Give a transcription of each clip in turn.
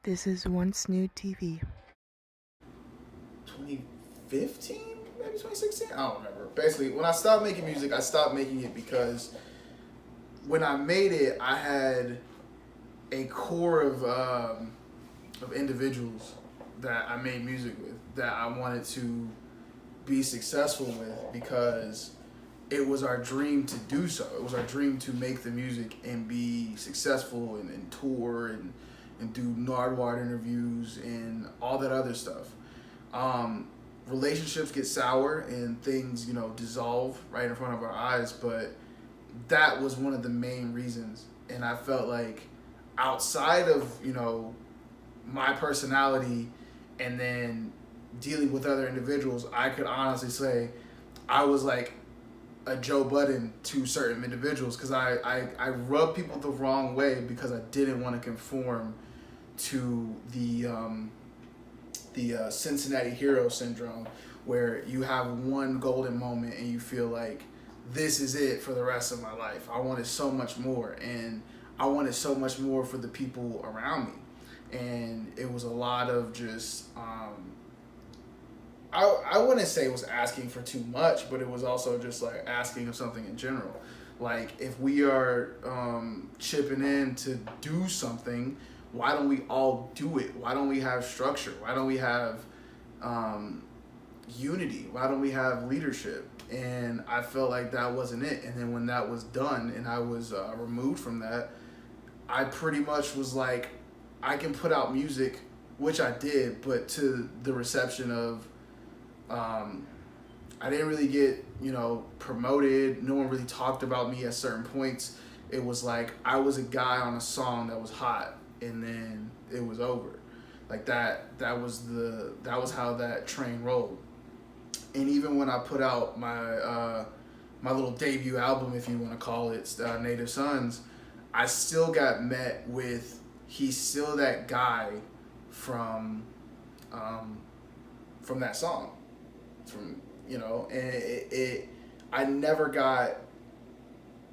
This is Once New TV. 2015, maybe 2016. I don't remember. Basically, when I stopped making music, I stopped making it because when I made it, I had a core of individuals that I made music with that I wanted to be successful with because it was our dream to do so. It was our dream to make the music and be successful and tour and do Nardwuar interviews and all that other stuff. Um, Relationships get sour and things, dissolve right in front of our eyes, but that was one of the main reasons. And I felt like outside of, my personality and then dealing with other individuals, I could honestly say I was like a Joe Budden to certain individuals because I rubbed people the wrong way because I didn't want to conform to the Cincinnati hero syndrome, where you have one golden moment and you feel like this is it for the rest of my life. I wanted so much more, and I wanted so much more for the people around me, and it was a lot of just I wouldn't say it was asking for too much, but it was also just like asking of something in general. Like, if we are chipping in to do something, why don't we all do it? Why don't we have structure? Why don't we have unity? Why don't we have leadership? And I felt like that wasn't it. And then when that was done and I was removed from that, I pretty much was like, I can put out music, which I did, but to the reception of I didn't really get, promoted. No one really talked about me at certain points. It was like I was a guy on a song that was hot, and then it was over. Like that. That was how that train rolled. And even when I put out my little debut album, if you want to call it, Native Sons, I still got met with, he's still that guy from that song. And I never got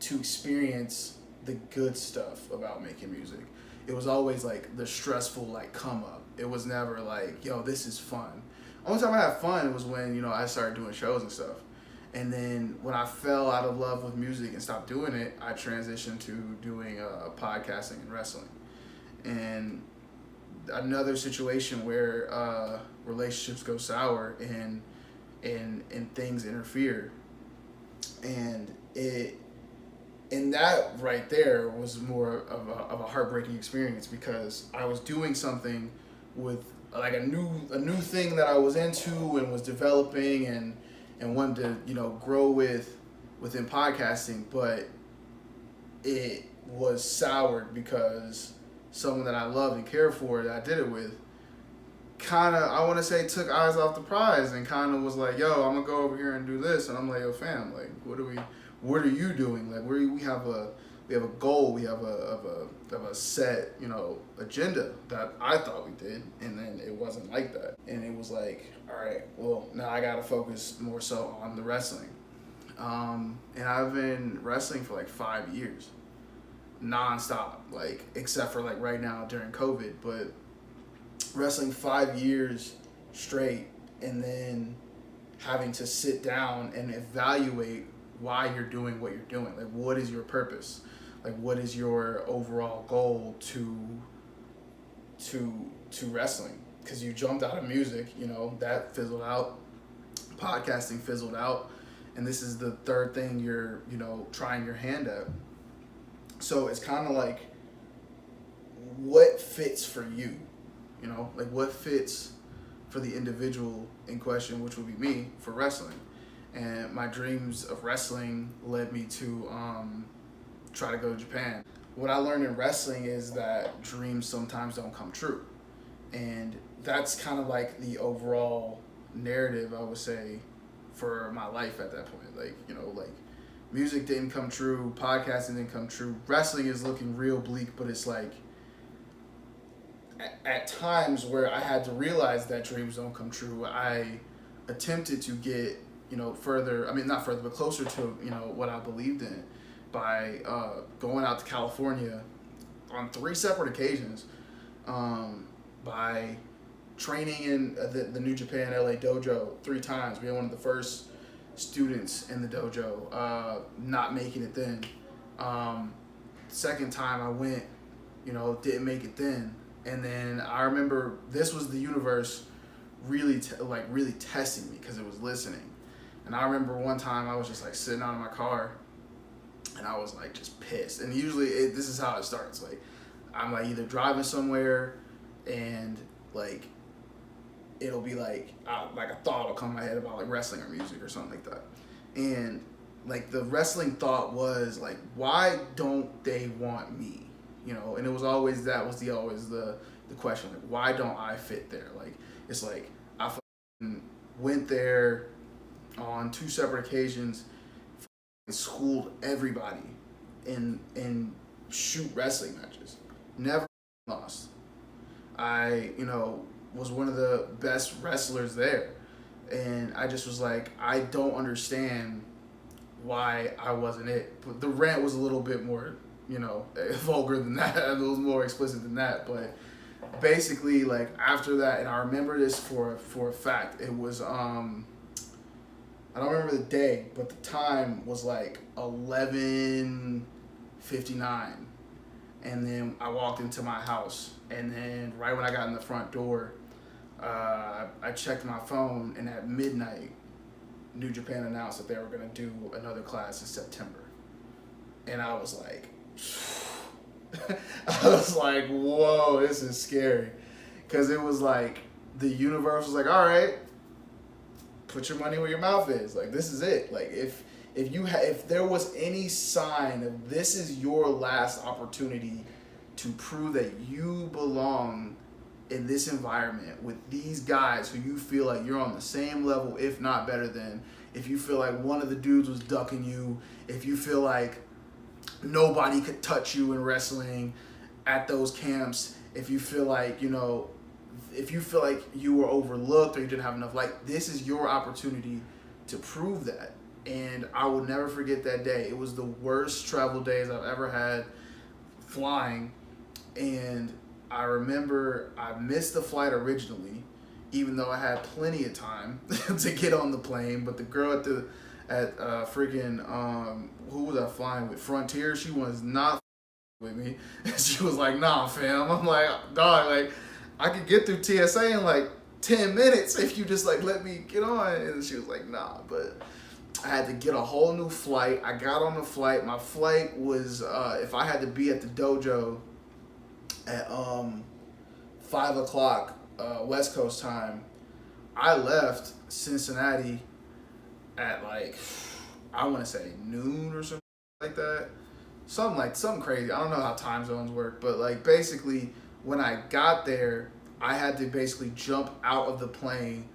to experience the good stuff about making music. It was always like the stressful like come up. It was never like, yo, this is fun. Only time I had fun was when, I started doing shows and stuff. And then when I fell out of love with music and stopped doing it, I transitioned to doing podcasting and wrestling. And another situation where relationships go sour and things interfere, and that right there was more of a heartbreaking experience because I was doing something with like a new thing that I was into and was developing and wanted to grow within podcasting, but it was soured because someone that I loved and cared for that I did it with kind of, I want to say, took eyes off the prize and kind of was like, yo, I'm gonna go over here and do this. And I'm like, yo, fam, like, what are you doing? Like, we have a goal, we have a set, agenda that I thought we did, and then it wasn't like that. And it was like, all right, well, now I gotta focus more so on the wrestling. And I've been wrestling for like 5 years, nonstop, like, except for like right now during COVID, but wrestling 5 years straight, and then having to sit down and evaluate why you're doing what you're doing. Like, what is your purpose? Like, what is your overall goal to wrestling? Because you jumped out of music, that fizzled out. Podcasting fizzled out, and this is the third thing you're trying your hand at. So it's kind of like, what fits for you? Like, what fits for the individual in question, which would be me, for wrestling. And my dreams of wrestling led me to try to go to Japan. What I learned in wrestling is that dreams sometimes don't come true. And that's kind of like the overall narrative, I would say, for my life at that point. Like, like, music didn't come true, podcasting didn't come true, wrestling is looking real bleak, but it's like, at times where I had to realize that dreams don't come true, I attempted to get, further, not further, but closer to, what I believed in by going out to California on 3 separate occasions, by training in the New Japan LA dojo 3 times, being one of the first students in the dojo, not making it then. Second time I went, didn't make it then. And then I remember this was the universe really really testing me because it was listening. And I remember one time I was just like sitting out in my car and I was like just pissed. And usually this is how it starts. Like I'm like either driving somewhere and like it'll be like a thought will come in my head about like wrestling or music or something like that. And like the wrestling thought was like, why don't they want me? And it was always always the question, like, why don't I fit there? Like it's like I went there on 2 separate occasions, schooled everybody in shoot wrestling matches, never lost. I was one of the best wrestlers there, and I just was like, I don't understand why I wasn't it. But the rant was a little bit more vulgar than that. It was more explicit than that. But basically, like after that, and I remember this for a fact. It was I don't remember the day, but the time was like 11:59, and then I walked into my house, and then right when I got in the front door, I checked my phone, and at midnight, New Japan announced that they were gonna do another class in September, and I was like, whoa, this is scary, because it was like the universe was like, all right, put your money where your mouth is. Like this is it. Like if there was any sign of this is your last opportunity to prove that you belong in this environment with these guys who you feel like you're on the same level, if not better than, if you feel like one of the dudes was ducking you, if you feel like nobody could touch you in wrestling at those camps, if you feel like, if you feel like you were overlooked or you didn't have enough, like this is your opportunity to prove that. And I will never forget that day. It was the worst travel days I've ever had flying. And I remember I missed the flight originally, even though I had plenty of time to get on the plane. But the girl at freaking who was I flying with? Frontier. She was not with me. She was like, "Nah, fam." I'm like, "Dog, like I could get through TSA in like 10 minutes if you just like let me get on." And she was like, "Nah," but I had to get a whole new flight. I got on the flight. My flight was if I had to be at the dojo at 5 o'clock West Coast time, I left Cincinnati at like, I want to say noon or something like that. Something crazy. I don't know how time zones work, but like basically when I got there, I had to basically jump out of the plane,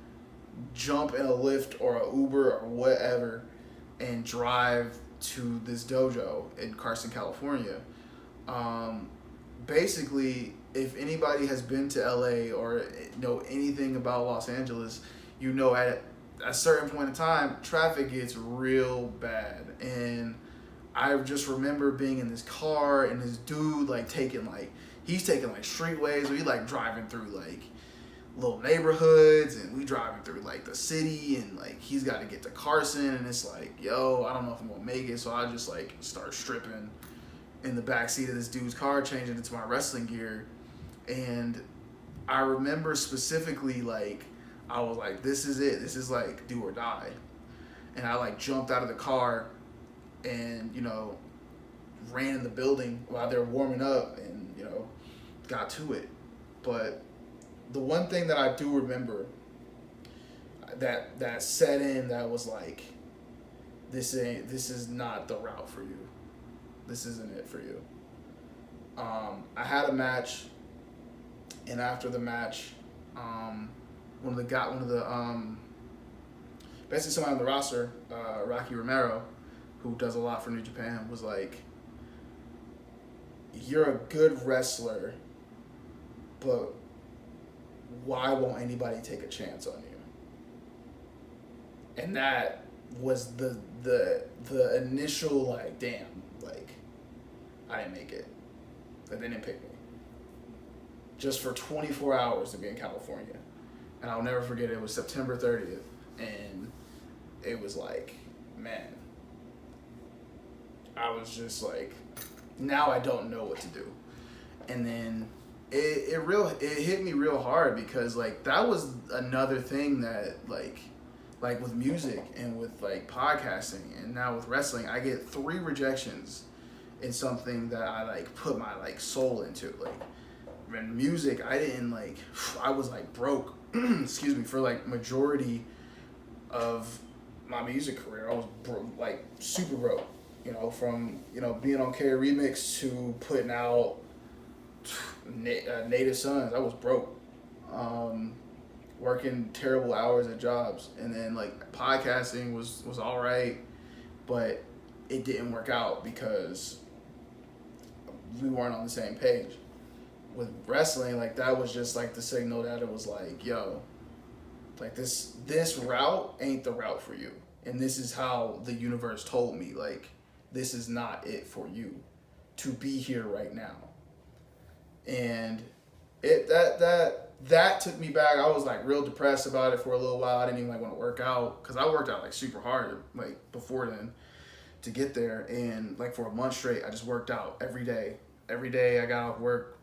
jump in a Lyft or a Uber or whatever, and drive to this dojo in Carson, California. Basically, if anybody has been to LA or know anything about Los Angeles, at a certain point in time, traffic gets real bad. And I just remember being in this car and this dude he's taking streetways, or he driving through little neighborhoods, and we driving through the city, and he's got to get to Carson, and it's yo, I don't know if I'm gonna make it. So I just start stripping in the backseat of this dude's car, changing into my wrestling gear. And I remember specifically I was like, this is it, this is do or die. And I jumped out of the car and ran in the building while they were warming up, and got to it. But the one thing that I do remember that set in, that was this is not the route for you. This isn't it for you. I had a match, and after the match, basically somebody on the roster, Rocky Romero, who does a lot for New Japan, was like, "You're a good wrestler, but why won't anybody take a chance on you?" And that was the initial damn, I didn't make it. They didn't pick me. just for 24 hours to be in California. And I'll never forget it. It was September 30th. And it was like, man, I was just like, now I don't know what to do. And then it hit me real hard because like that was another thing that like with music and with like podcasting and now with wrestling, I get 3 rejections in something that I like put my like soul into. Like in music, I was like broke, excuse me, for like majority of my music career. I was like super broke, from being on K Remix to putting out Native Sons. I was broke, working terrible hours at jobs, and then like podcasting was all right, but it didn't work out because we weren't on the same page. With wrestling, like that was just like the signal that it was like, yo, like this route ain't the route for you, and this is how the universe told me, like this is not it for you to be here right now. And that took me back. I was like real depressed about it for a little while. I didn't even like want to work out because I worked out like super hard like before then to get there, and like for a month straight I just worked out every day. Every day I got off work,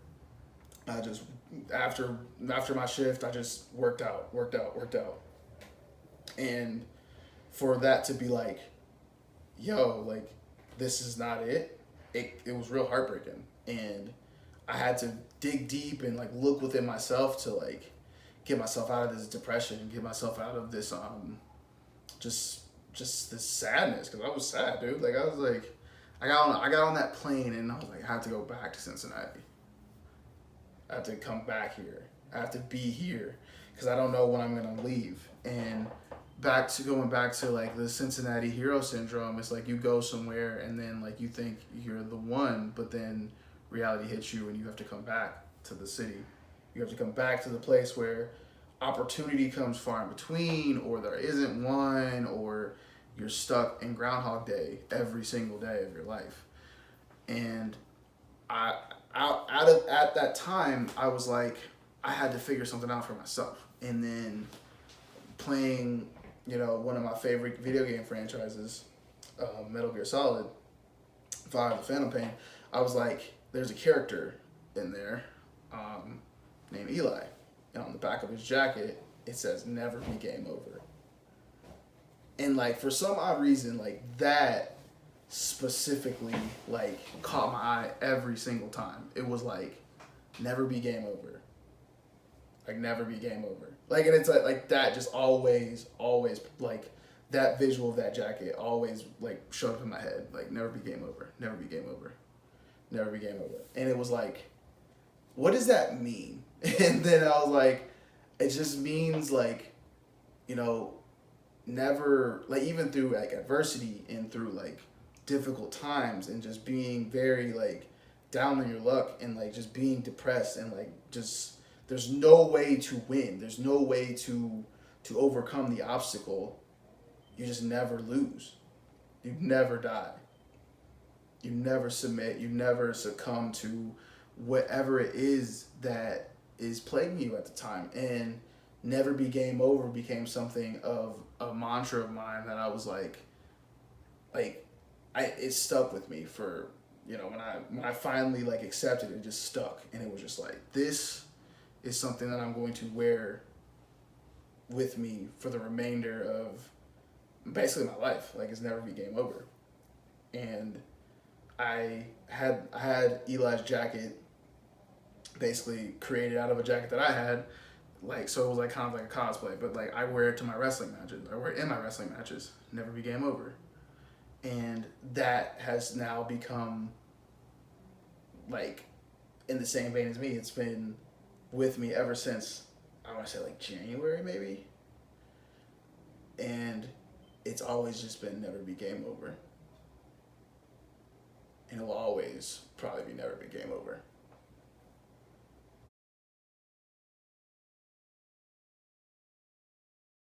I just after my shift I just worked out. And for that to be like, yo, like this is not it was real heartbreaking. And I had to dig deep and like look within myself to like get myself out of this depression, get myself out of this just this sadness, because I was sad, dude. Like I was like, I got on that plane and I was like, I have to go back to Cincinnati. I have to come back here. I have to be here because I don't know when I'm gonna leave. And going back to like the Cincinnati hero syndrome, it's like you go somewhere and then like you think you're the one, but then reality hits you and you have to come back to the city. You have to come back to the place where opportunity comes far in between, or there isn't one, or you're stuck in Groundhog Day every single day of your life. And at that time, I was like, I had to figure something out for myself. And then playing, one of my favorite video game franchises, Metal Gear Solid 5, The Phantom Pain, I was like, there's a character in there named Eli. And on the back of his jacket, it says, never be game over. And like, for some odd reason, like that specifically like caught my eye every single time. It was like, never be game over. Like, never be game over. Like, and it's like that just always, like, that visual of that jacket always, like, showed up in my head. Like, never be game over. Never be game over. Never be game over. And it was like, what does that mean? And then I was like, it just means, like, never, like, even through, like, adversity and through, like, difficult times and just being very, like, down on your luck and, like, just being depressed and, like, just... There's no way to win. There's no way to overcome the obstacle. You just never lose. You never die. You never submit. You never succumb to whatever it is that is plaguing you at the time. And never be game over became something of a mantra of mine that I was like it stuck with me for, when I finally like accepted it, it just stuck. And it was just like, this is something that I'm going to wear with me for the remainder of basically my life. Like, it's never be game over. And I had Eli's jacket basically created out of a jacket that I had, like, so it was like kind of like a cosplay, but like I wear it to my wrestling matches. I wear it in my wrestling matches. Never be game over. And that has now become like in the same vein as me. It's been with me ever since, I want to say like January maybe. And it's always just been never be game over. And it will always probably be never be game over.